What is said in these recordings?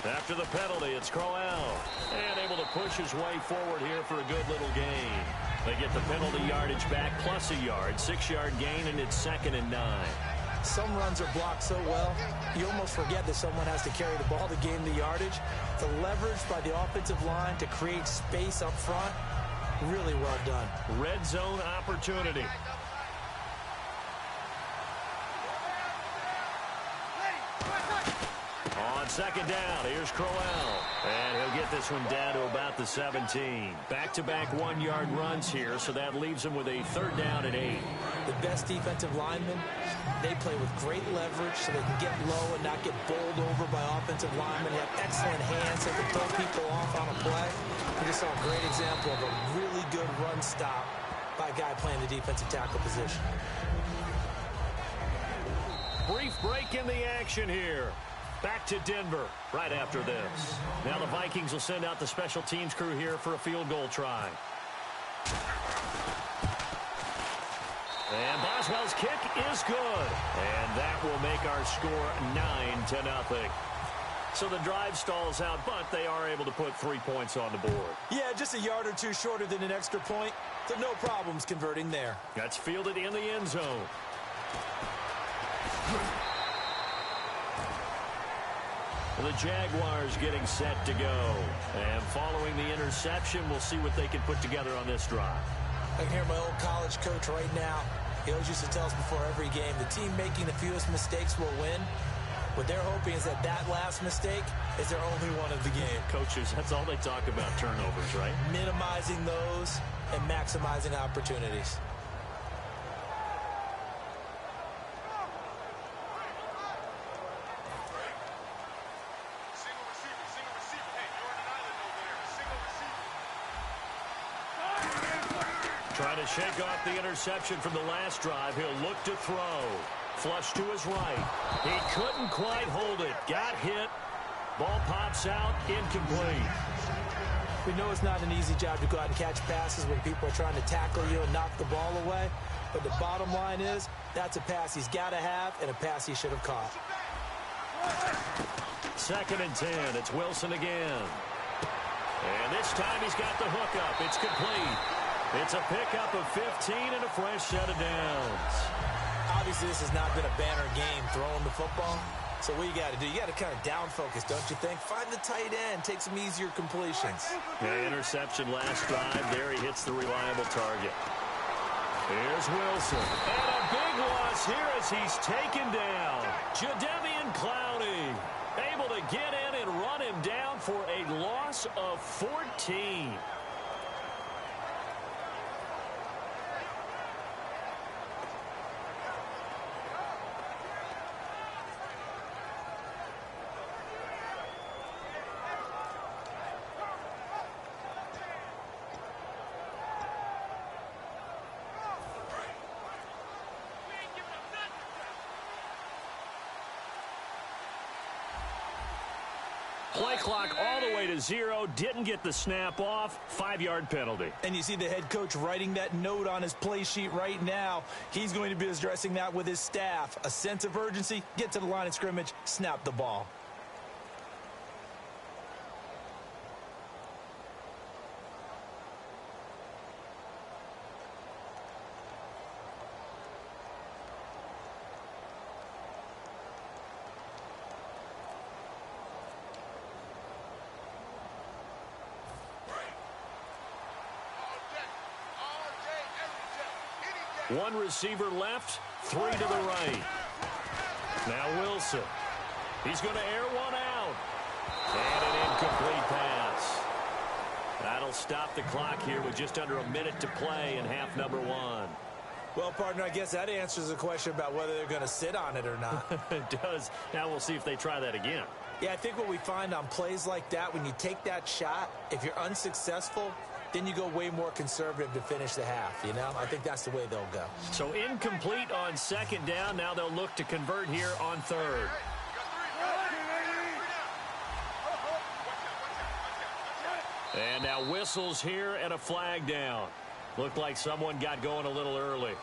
After the penalty, it's Crowell. And able to push his way forward here for a good little gain. They get the penalty yardage back plus a yard. 6-yard gain, and it's 2nd and 9. Some runs are blocked so well, you almost forget that someone has to carry the ball to gain the yardage. The leverage by the offensive line to create space up front, really well done. Red zone opportunity. On 2nd down, here's Crowell. And he'll get this one down to about the 17. Back-to-back 1-yard runs here, so that leaves him with a 3rd down and 8. The best defensive linemen, they play with great leverage so they can get low and not get bowled over by offensive linemen. They have excellent hands that can throw people off on a play. We just saw a great example of a really good run stop by a guy playing the defensive tackle position. Brief break in the action here. Back to Denver right after this. Now the Vikings will send out the special teams crew here for a field goal try. And Boswell's kick is good. And that will make our score 9-0. So the drive stalls out, but they are able to put 3 points on the board. Yeah, just a yard or two shorter than an extra point. So no problems converting there. That's fielded in the end zone. The Jaguars getting set to go. And following the interception, we'll see what they can put together on this drive. I can hear my old college coach right now. He always used to tell us before every game, the team making the fewest mistakes will win. What they're hoping is that that last mistake is their only one of the game. Coaches, that's all they talk about, turnovers, right? Minimizing those and maximizing opportunities. Trying to shake off the interception from the last drive. He'll look to throw. Flush to his right. He couldn't quite hold it. Got hit. Ball pops out. Incomplete. We know it's not an easy job to go out and catch passes when people are trying to tackle you and knock the ball away. But the bottom line is, that's a pass he's got to have and a pass he should have caught. 2nd and 10. It's Wilson again. And this time he's got the hookup. It's complete. It's a pickup of 15 and a fresh set of downs. Obviously, this has not been a banner game throwing the football. So what you got to do, you got to kind of down focus, don't you think? Find the tight end, take some easier completions. Yeah, interception last drive. There he hits the reliable target. Here's Wilson. And a big loss here as he's taken down. Jadeveon Clowney able to get in and run him down for a loss of 14. Play clock all the way to 0. Didn't get the snap off. 5-yard penalty. And you see the head coach writing that note on his play sheet right now. He's going to be addressing that with his staff. A sense of urgency, get to the line of scrimmage, snap the ball. One receiver left, 3 to the right. Now Wilson. He's going to air one out. And an incomplete pass. That'll stop the clock here with just under a minute to play in half number 1. Well, partner, I guess that answers the question about whether they're going to sit on it or not. It does. Now we'll see if they try that again. Yeah, I think what we find on plays like that, when you take that shot, if you're unsuccessful, then you go way more conservative to finish the half, you know? I think that's the way they'll go. So incomplete on 2nd down. Now they'll look to convert here on 3rd. And now whistles here and a flag down. Looked like someone got going a little early.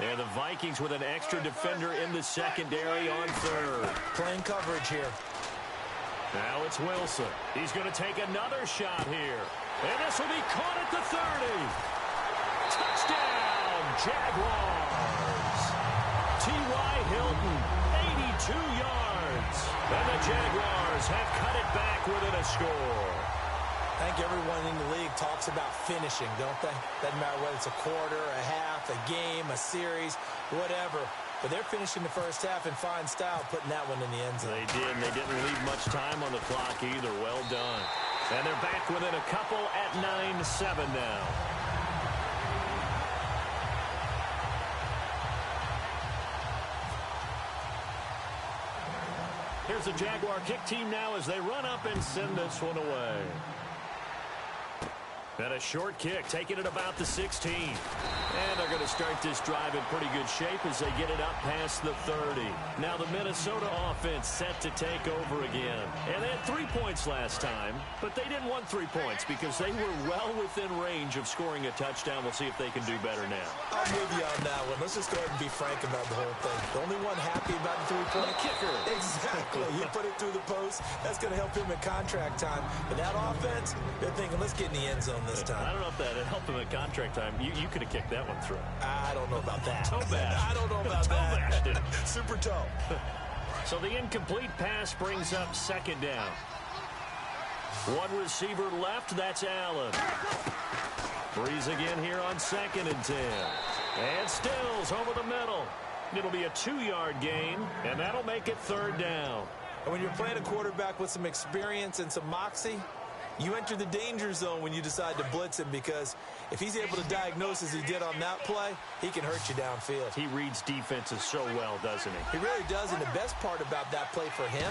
And the Vikings with an extra defender in the secondary on third. Playing coverage here. Now it's Wilson. He's going to take another shot here. And this will be caught at the 30. Touchdown, Jaguars. T.Y. Hilton, 82 yards. And the Jaguars have cut it back within a score. I think everyone in the league talks about finishing, don't they? Doesn't matter whether it's a quarter, a half, a game, a series, whatever. But they're finishing the first half in fine style, putting that one in the end zone. They did, and they didn't leave much time on the clock either. Well done. And they're back within a couple at 9-7 now. Here's the Jaguar kick team now as they run up and send this one away. And a short kick, taking it about the 16. And they're going to start this drive in pretty good shape as they get it up past the 30. Now the Minnesota offense set to take over again. And they had 3 points last time, but they didn't want 3 points because they were well within range of scoring a touchdown. We'll see if they can do better now. I'm with you on that one. Let's just go ahead and be frank about the whole thing. The only one happy about the 3-point kicker. Exactly. You put it through the post. That's going to help him in contract time. But that offense, they're thinking, let's get in the end zone this time. I don't know if that helped him at contract time. You could have kicked that one through. I don't know about that. Toe bash. I don't know about that. Toe bashed it. Super toe. So the incomplete pass brings up second down. One receiver left. That's Allen. Breeze again here on 2nd and 10. And Stills over the middle. It'll be a 2-yard gain, and that'll make it 3rd down. And when you're playing a quarterback with some experience and some moxie, you enter the danger zone when you decide to blitz him, because if he's able to diagnose as he did on that play, he can hurt you downfield. He reads defenses so well, doesn't he? He really does, and the best part about that play for him,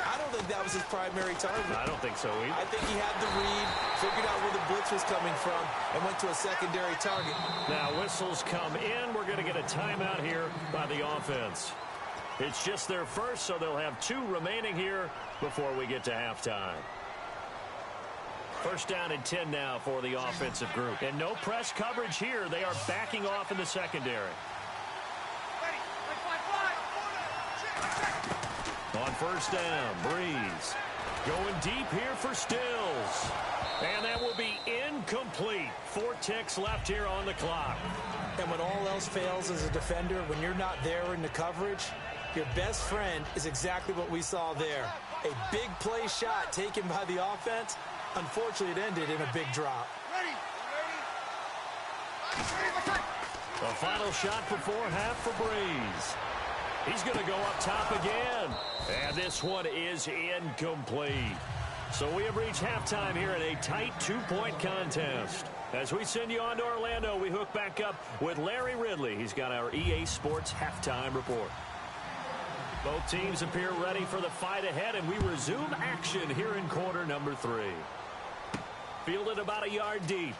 I don't think that was his primary target. I don't think so either. I think he had the read, figured out where the blitz was coming from, and went to a secondary target. Now whistles come in. We're going to get a timeout here by the offense. It's just their first, so they'll have 2 remaining here before we get to halftime. 1st down and 10 now for the offensive group. And no press coverage here. They are backing off in the secondary. On 1st down, Breeze. Going deep here for Stills. And that will be incomplete. 4 ticks left here on the clock. And when all else fails as a defender, when you're not there in the coverage, your best friend is exactly what we saw there. A big play shot taken by the offense. Unfortunately, it ended in a big drop. The final shot before half for Breeze. He's going to go up top again. And this one is incomplete. So we have reached halftime here in a tight 2-point contest. As we send you on to Orlando, we hook back up with Larry Ridley. He's got our EA Sports halftime report. Both teams appear ready for the fight ahead, and we resume action here in quarter number 3. Fielded about a yard deep.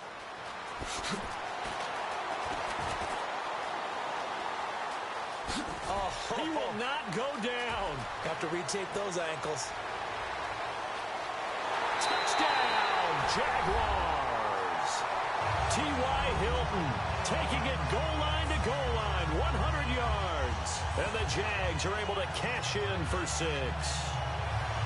He will not go down. Have to retape those ankles. Touchdown, Jaguars. T.Y. Hilton taking it goal line to goal line, 100 yards. And the Jags are able to cash in for 6.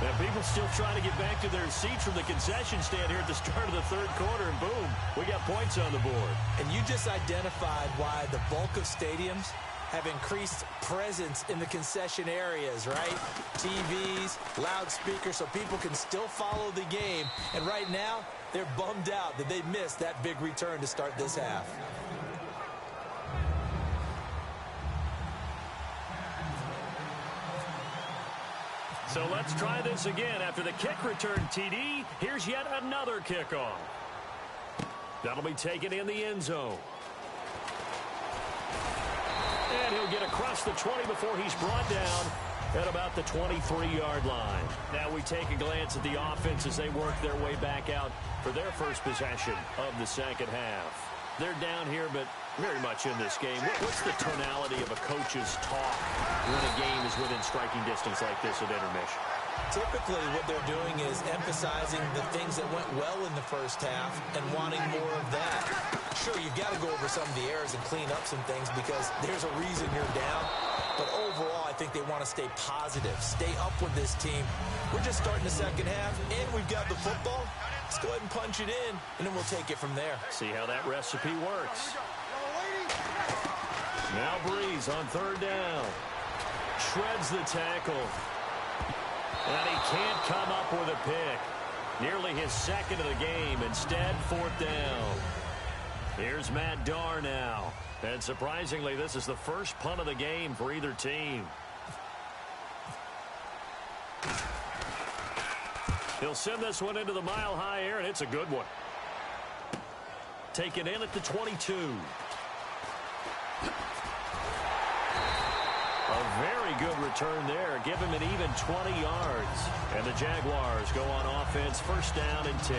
And people still trying to get back to their seats from the concession stand here at the start of the 3rd quarter, and boom, we got points on the board. And you just identified why the bulk of stadiums have increased presence in the concession areas, right? TVs, loudspeakers, so people can still follow the game. And right now, they're bummed out that they missed that big return to start this half. So let's try this again. After the kick return, TD, here's yet another kickoff. That'll be taken in the end zone. And he'll get across the 20 before he's brought down at about the 23-yard line. Now we take a glance at the offense as they work their way back out for their first possession of the second half. They're down here, but very much in this game. What's the tonality of a coach's talk when a game is within striking distance like this at intermission? Typically, what they're doing is emphasizing the things that went well in the first half and wanting more of that. Sure, you've got to go over some of the errors and clean up some things because there's a reason you're down. But overall, I think they want to stay positive, stay up with this team. We're just starting the second half, and we've got the football. Let's go ahead and punch it in, and then we'll take it from there. See how that recipe works. Now Breeze on third down. Shreds the tackle. And he can't come up with a pick. Nearly his second of the game. Instead, fourth down. Here's Matt Darr now. And surprisingly, this is the first punt of the game for either team. He'll send this one into the mile-high air, and it's a good one. Taken in at the 22. A very good return there. Give him an even 20 yards. And the Jaguars go on offense, first down and 10.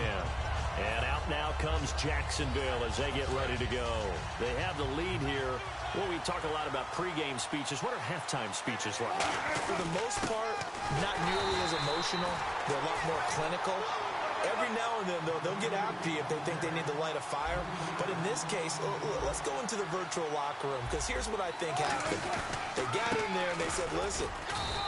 And out now comes Jacksonville as they get ready to go. They have the lead here. Well, we talk a lot about pregame speeches. What are halftime speeches like? For the most part, not nearly as emotional. They're a lot more clinical. Every now and then, though, they'll get after you if they think they need to light a fire. But in this case, let's go into the virtual locker room, because here's what I think happened. They got in there and they said, listen,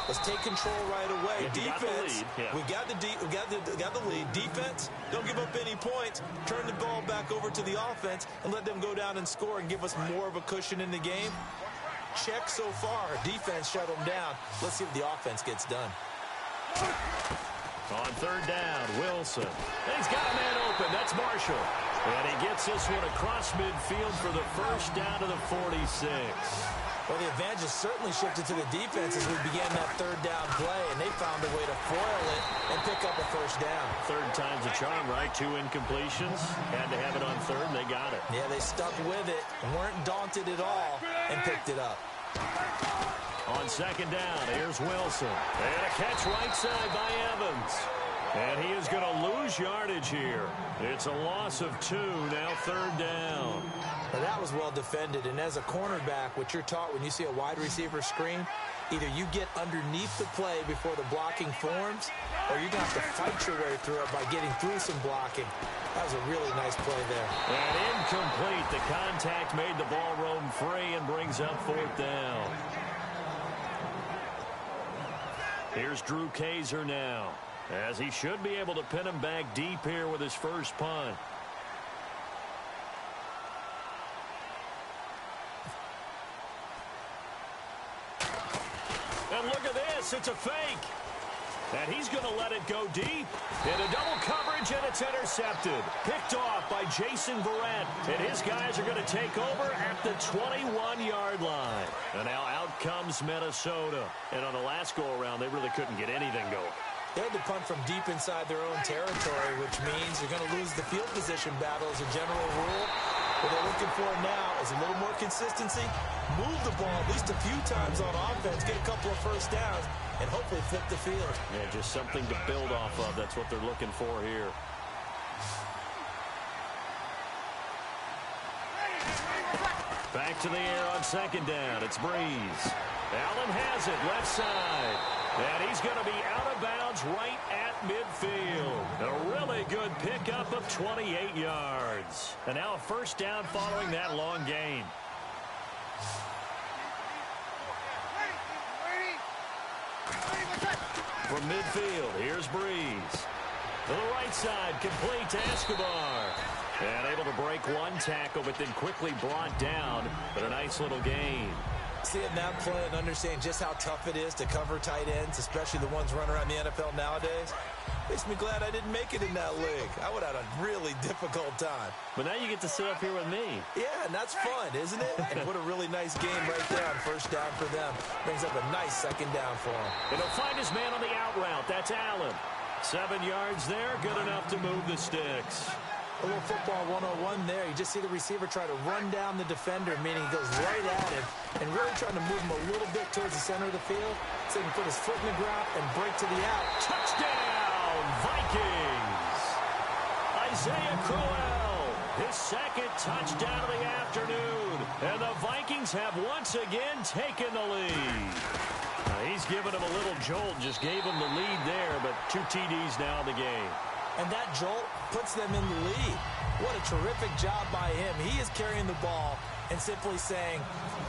let's take control right away. Defense, we got the lead. Defense, don't give up any points. Turn the ball back over to the offense and let them go down and score and give us more of a cushion in the game. Check so far. Defense shut them down. Let's see if the offense gets done. On third down, Wilson. And he's got a man open. That's Marshall. And he gets this one across midfield for the first down to the 46. Well, the advantage has certainly shifted to the defense as we began that third down play, and they found a way to foil it and pick up a first down. Third time's a charm, right? 2 incompletions. Had to have it on third, and they got it. Yeah, they stuck with it, weren't daunted at all, and picked it up. On second down, here's Wilson. And a catch right side by Evans. And he is going to lose yardage here. It's a loss of 2, now third down. Now that was well defended, and as a cornerback, what you're taught when you see a wide receiver screen, either you get underneath the play before the blocking forms, or you're going to have to fight your way through it by getting through some blocking. That was a really nice play there. And incomplete. The contact made the ball roam free and brings up fourth down. Here's Drew Kaiser now, as he should be able to pin him back deep here with his first punt. And look at this, it's a fake. And he's going to let it go deep. Into double coverage, and it's intercepted. Picked off by Jason Verrett. And his guys are going to take over at the 21-yard line. And now out comes Minnesota. And on the last go-around, they really couldn't get anything going. They had to punt from deep inside their own territory, which means you're going to lose the field position battle as a general rule. What they're looking for now is a little more consistency, move the ball at least a few times on offense, get a couple of first downs, and hopefully flip the field. Yeah, just something to build off of. That's what they're looking for here. Back to the air on second down. It's Breeze. Allen has it, left side. And he's going to be out of bounds right at midfield. A really good pickup of 28 yards. And now a first down following that long gain. From midfield, here's Breeze. To the right side, complete to Escobar. And able to break one tackle, but then quickly brought down. But a nice little gain. Seeing that play and understanding just how tough it is to cover tight ends, especially the ones running around the NFL nowadays, makes me glad I didn't make it in that league. I would have had a really difficult time. But now you get to sit up here with me. Yeah, and that's fun, isn't it? And what a really nice game right there on first down for them. Brings up a nice second down for him. And he'll find his man on the out route. That's Allen. 7 yards there, good enough to move the sticks. A little football 101 there. You just see the receiver try to run down the defender, meaning he goes right at him and really trying to move him a little bit towards the center of the field so he can put his foot in the ground and break to the out. Touchdown, Vikings! Isaiah Crowell, his second touchdown of the afternoon. And the Vikings have once again taken the lead. He's given him a little jolt, just gave him the lead there, but 2 TDs now in the game. And that jolt puts them in the lead. What a terrific job by him. He is carrying the ball and simply saying,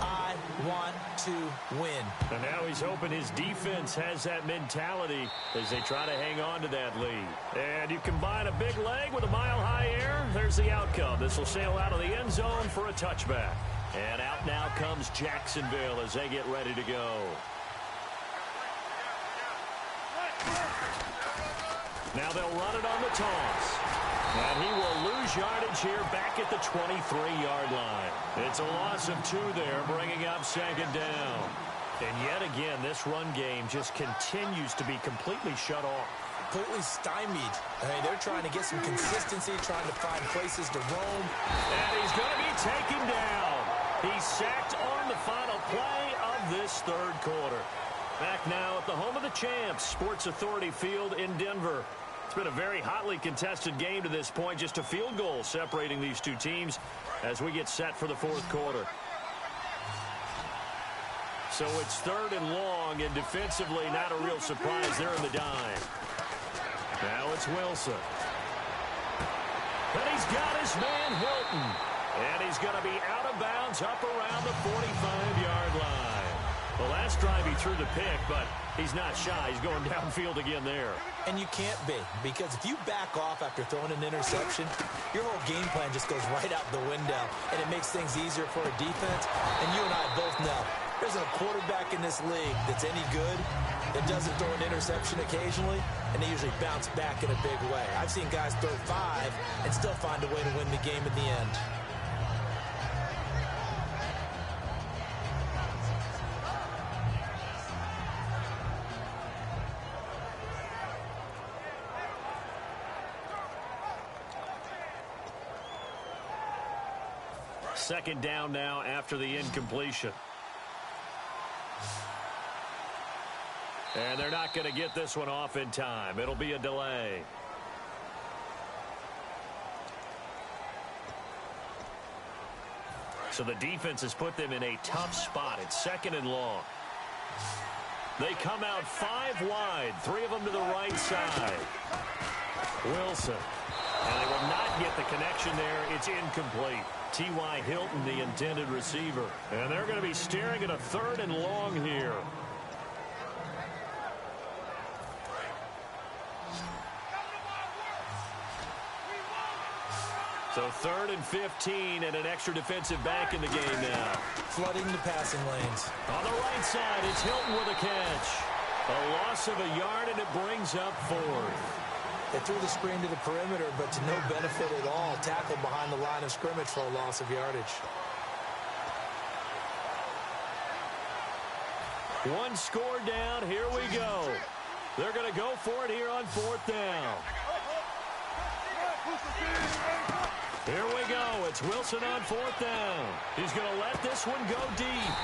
I want to win. And now he's hoping his defense has that mentality as they try to hang on to that lead. And you combine a big leg with a mile-high air, there's the outcome. This will sail out of the end zone for a touchback. And out now comes Jacksonville as they get ready to go. Now they'll run it on the toss. And he will lose yardage here back at the 23-yard line. It's a loss of 2 there, bringing up 2nd down. And yet again, this run game just continues to be completely shut off. Completely stymied. I mean, they're trying to get some consistency, trying to find places to roam. And he's going to be taken down. He's sacked on the final play of this 3rd quarter. Back now at the home of the champs, Sports Authority Field in Denver. It's been a very hotly contested game to this point. Just a field goal separating these 2 teams as we get set for the 4th quarter. So it's 3rd and long, and defensively not a real surprise there in the dime. Now it's Wilson. And he's got his man Hilton. And he's going to be out of bounds up around the 45-yard line. The last drive he threw the pick, but he's not shy. He's going downfield again there. And you can't be, because if you back off after throwing an interception, your whole game plan just goes right out the window, and it makes things easier for a defense. And you and I both know there's a quarterback in this league that's any good that doesn't throw an interception occasionally, and they usually bounce back in a big way. I've seen guys throw 5 and still find a way to win the game in the end. Second down now after the incompletion. And they're not going to get this one off in time. It'll be a delay. So the defense has put them in a tough spot. It's 2nd and long. They come out 5 wide, 3 of them to the right side. Wilson. And they will not get the connection there. It's incomplete. T.Y. Hilton, the intended receiver. And they're going to be staring at a 3rd and long here. So 3rd and 15 and an extra defensive back in the game now. Flooding the passing lanes. On the right side, it's Hilton with a catch. A loss of a yard, and it brings up 4th. They threw the screen to the perimeter, but to no benefit at all. Tackled behind the line of scrimmage for a loss of yardage. 1 score down. Here we go. They're going to go for it here on 4th down. Here we go. It's Wilson on 4th down. He's going to let this one go deep.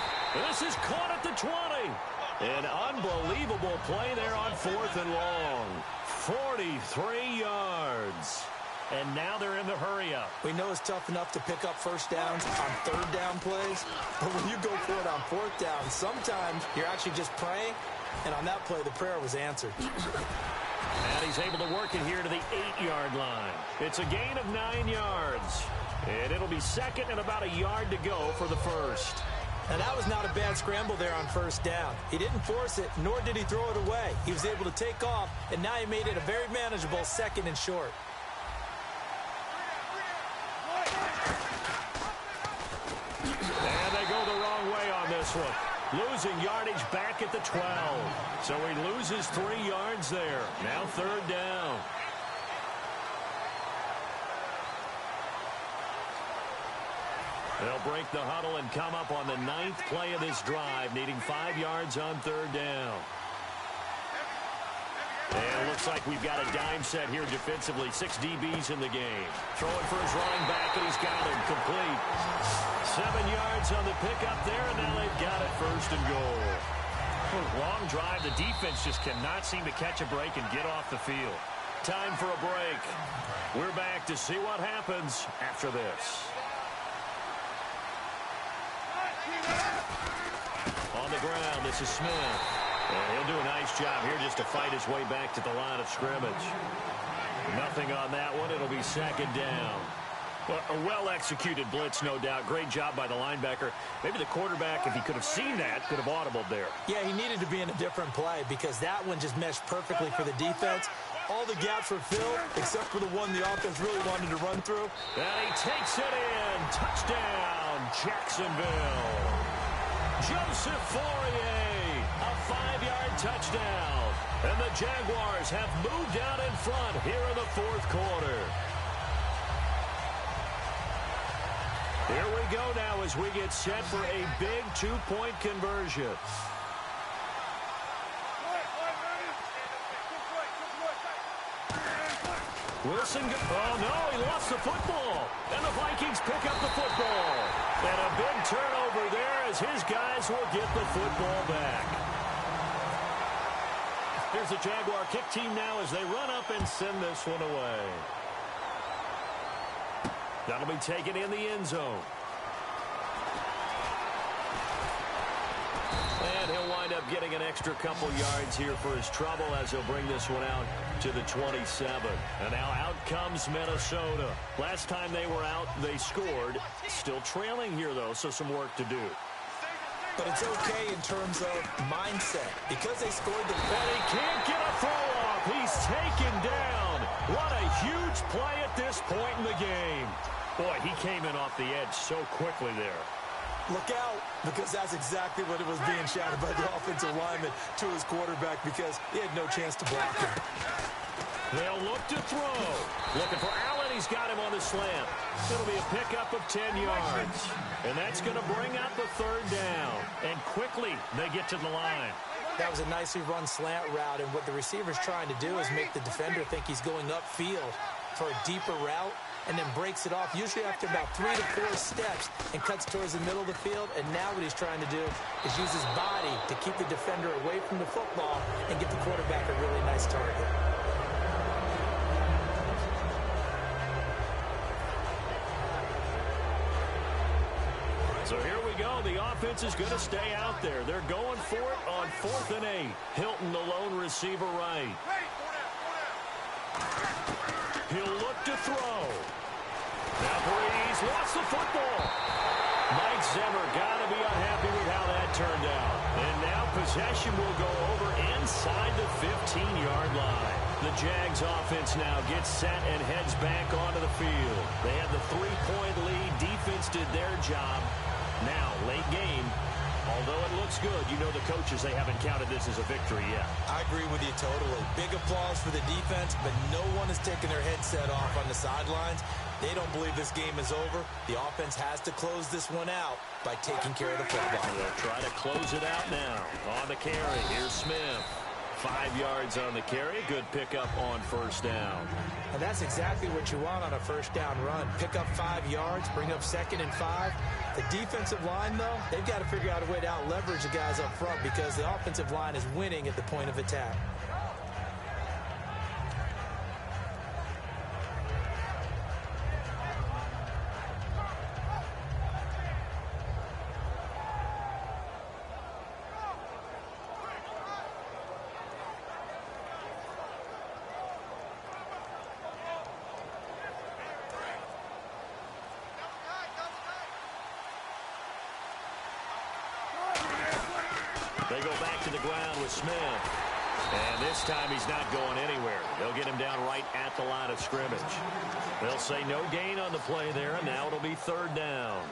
This is caught at the 20. An unbelievable play there on 4th and long. 43 yards. And now they're in the hurry-up. We know it's tough enough to pick up first downs on 3rd down plays, but when you go for it on 4th down, sometimes you're actually just praying, and on that play, the prayer was answered. And he's able to work it here to the 8-yard line. It's a gain of 9 yards. And it'll be 2nd and about a yard to go for the 1st. And that was not a bad scramble there on 1st down. He didn't force it, nor did he throw it away. He was able to take off, and now he made it a very manageable 2nd and short. And they go the wrong way on this one. Losing yardage back at the 12. So he loses 3 yards there. Now 3rd down. They'll break the huddle and come up on the 9th play of this drive, needing 5 yards on 3rd down. And it looks like we've got a dime set here defensively. 6 DBs in the game. Throwing for his running back, and he's got him complete. 7 yards on the pickup there, and now they've got it 1st and goal. Long drive. The defense just cannot seem to catch a break and get off the field. Time for a break. We're back to see what happens after this. On the ground, this is Smith. And he'll do a nice job here just to fight his way back to the line of scrimmage. Nothing on that one. It'll be second down. Well, a well-executed blitz, no doubt. Great job by the linebacker. Maybe the quarterback, if he could have seen that, could have audibled there. Yeah, he needed to be in a different play because that one just meshed perfectly for the defense. All the gaps were filled except for the one the offense really wanted to run through. And he takes it in. Touchdown, Jacksonville. Joseph Fourier, a 5-yard touchdown. And the Jaguars have moved out in front here in the fourth quarter. Here we go now as we get set for a big two-point conversion. Wilson, oh no, he lost the football. And the Vikings pick up the football. And a big turnover there as his guys will get the football back. Here's the Jaguar kick team now as they run up and send this one away. That'll be taken in the end zone. And he'll wind up getting an extra couple yards here for his trouble as he'll bring this one out to the 27. And now out comes Minnesota. Last time they were out, they scored. Still trailing here, though, so some work to do. But it's okay in terms of mindset because they scored the... And he can't get a throw off. He's taken down. What a huge play at this point in the game. Boy, he came in off the edge so quickly there. Look out, because that's exactly what it was being shouted by the offensive lineman to his quarterback because he had no chance to block him. They'll look to throw. Looking for Allen. He's got him on the slant. It'll be a pickup of 10 yards. And that's going to bring up a third down. And quickly, they get to the line. That was a nicely run slant route, and what the receiver's trying to do is make the defender think he's going upfield for a deeper route, and then breaks it off, usually after about 3 to 4 steps, and cuts towards the middle of the field. And now what he's trying to do is use his body to keep the defender away from the football and give the quarterback a really nice target. So here we go. The offense is going to stay out there. They're going for it on 4th and 8. Hilton, the lone receiver, right. He'll look to throw. Now Breeze lost the football. Mike Zimmer got to be unhappy with how that turned out. And now possession will go over inside the 15-yard line. The Jags offense now gets set and heads back onto the field. They had the 3-point lead. Defense did their job. Now, late game, although it looks good, you know the coaches, they haven't counted this as a victory yet. I agree with you totally. Big applause for the defense, but no one is taking their headset off on the sidelines. They don't believe this game is over. The offense has to close this one out by taking care of the football. They'll try to close it out now. On the carry, here's Smith. 5 yards on the carry. Good pickup on first down. And that's exactly what you want on a first down run. Pick up 5 yards, bring up 2nd and 5. The defensive line, though, they've got to figure out a way to out-leverage the guys up front because the offensive line is winning at the point of attack. They go back to the ground with Smith. And this time he's not going anywhere. They'll get him down right at the line of scrimmage. They'll say no gain on the play there, and now it'll be 3rd down.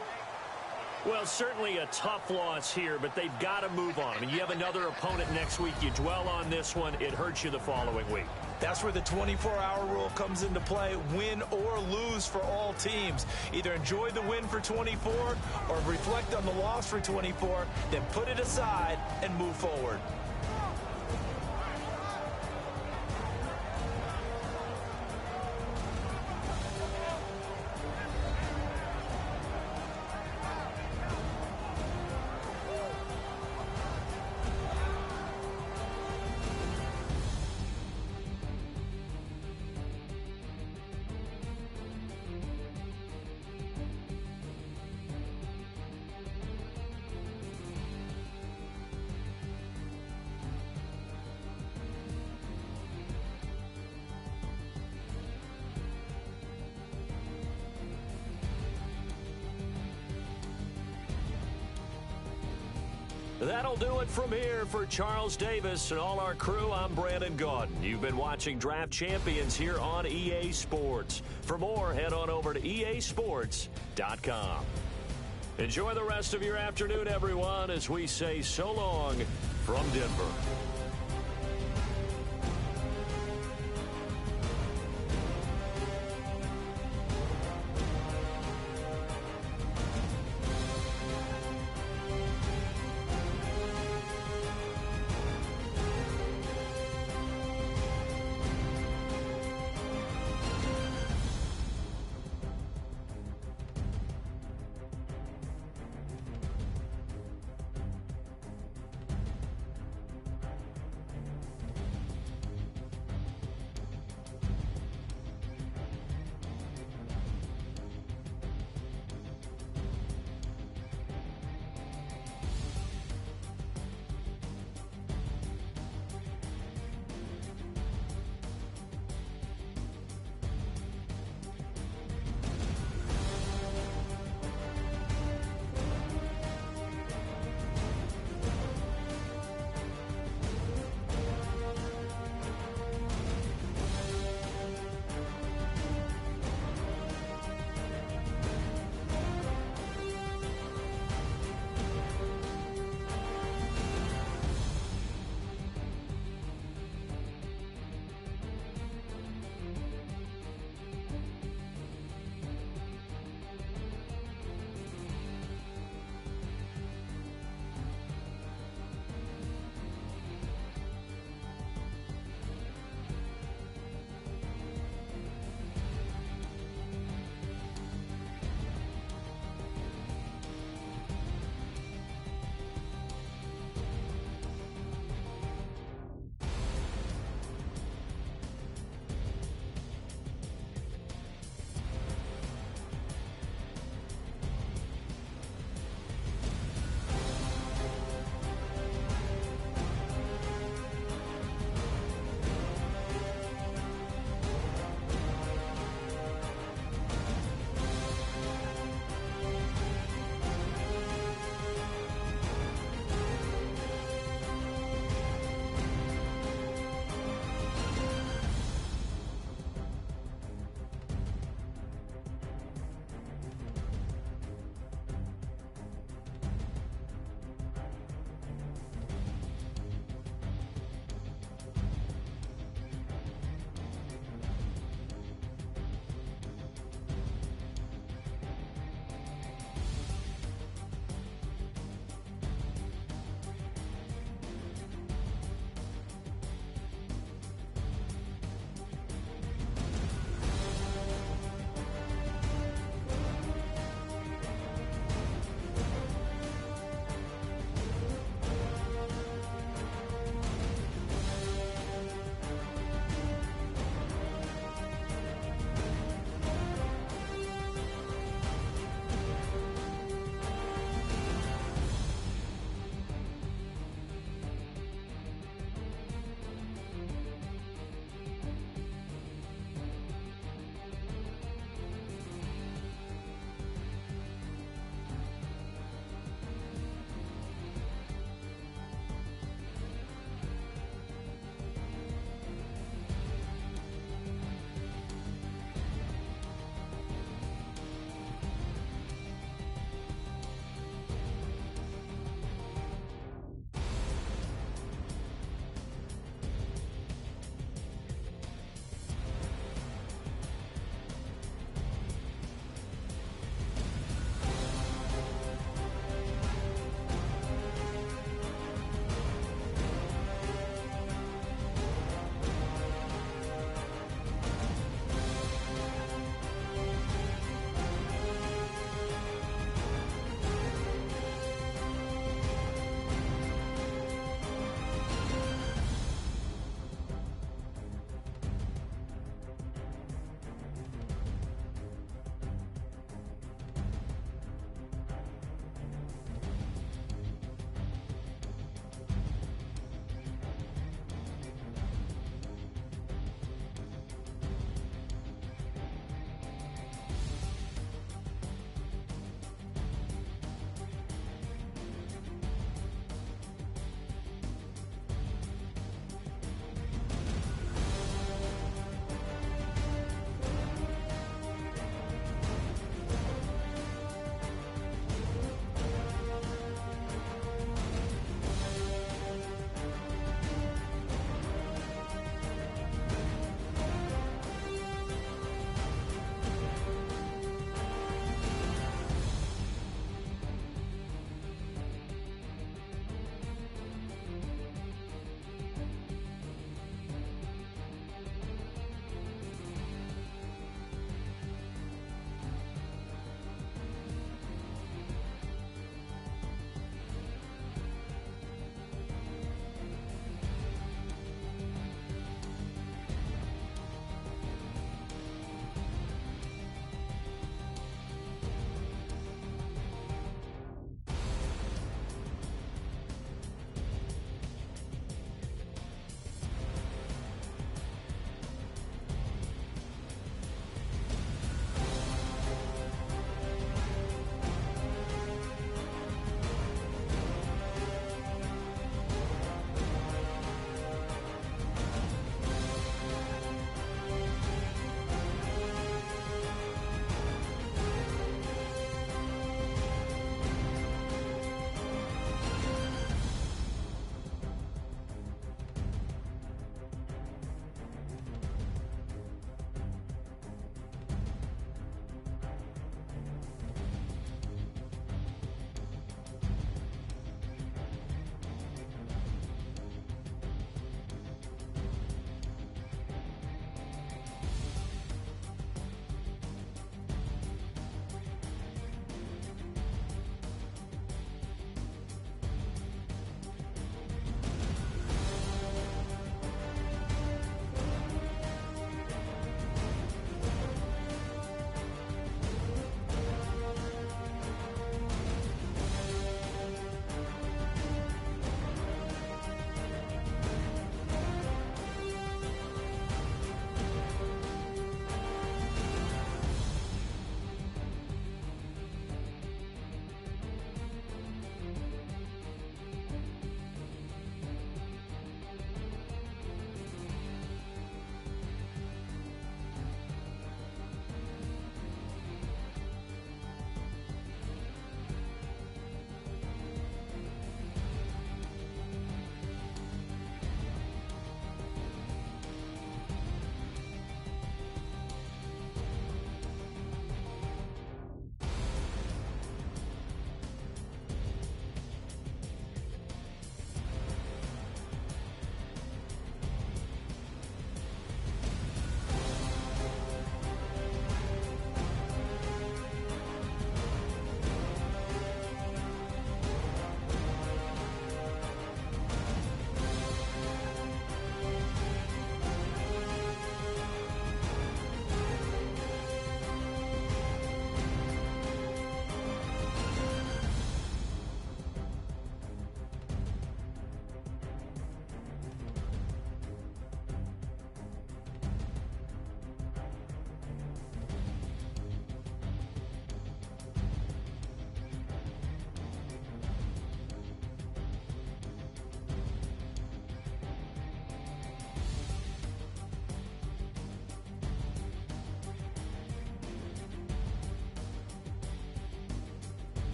Well, certainly a tough loss here, but they've got to move on. I mean, you have another opponent next week. You dwell on this one, it hurts you the following week. That's where the 24-hour rule comes into play, win or lose for all teams. Either enjoy the win for 24 or reflect on the loss for 24, then put it aside and move forward. That'll do it from here for Charles Davis and all our crew. I'm Brandon Gaudin. You've been watching Draft Champions here on EA Sports. For more, head on over to easports.com. Enjoy the rest of your afternoon, everyone, as we say so long from Denver.